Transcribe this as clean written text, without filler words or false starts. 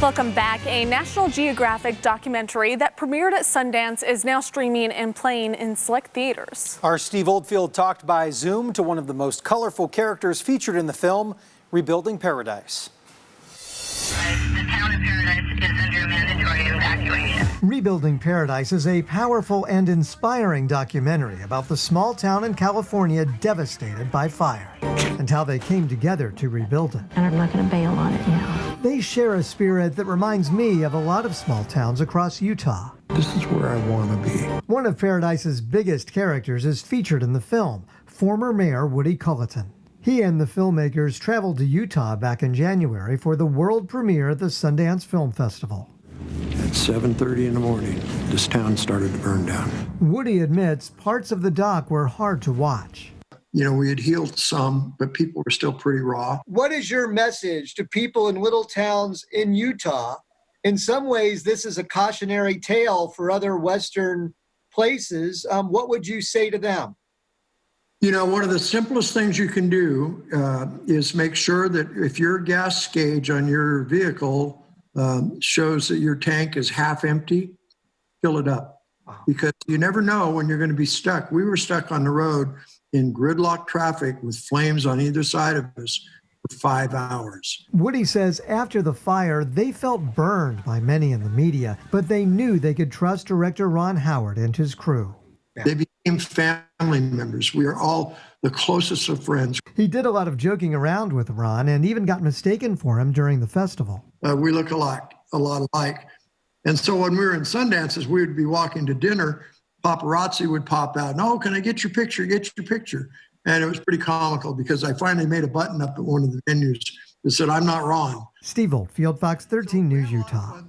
Welcome back. A National Geographic documentary that premiered at Sundance is now streaming and playing in select theaters. Our Steve Oldfield talked by Zoom to one of the most colorful characters featured in the film, Rebuilding Paradise. The town of Paradise is under mandatory evacuation. Rebuilding Paradise is a powerful and inspiring documentary about the small town in California devastated by fire and how they came together to rebuild it. And I'm not going to bail on it now. They share a spirit that reminds me of a lot of small towns across Utah. This is where I want to be. One of Paradise's biggest characters is featured in the film, former Mayor Woody Culleton. He and the filmmakers traveled to Utah back in January for the world premiere at the Sundance Film Festival. At 7:30 in the morning, this town started to burn down. Woody admits parts of the doc were hard to watch. You know, we had healed some, but people were still pretty raw. What is your message to people in little towns in Utah? In some ways, this is a cautionary tale for other Western places. What would you say to them? You know, one of the simplest things you can do is make sure that if your gas gauge on your vehicle shows that your tank is half empty, fill it up. Because you never know when you're going to be stuck. We were stuck on the road in gridlock traffic with flames on either side of us for 5 hours. Woody says after the fire, they felt burned by many in the media, but they knew they could trust director Ron Howard and his crew. They became family members. We are all the closest of friends. He did a lot of joking around with Ron and even got mistaken for him during the festival. We look a lot alike. And so when we were in Sundance, as we would be walking to dinner, paparazzi would pop out. No, can I get your picture? Get your picture. And it was pretty comical because I finally made a button up at one of the venues that said, "I'm not Ron." Steve Oldfield, Fox 13 News, Utah.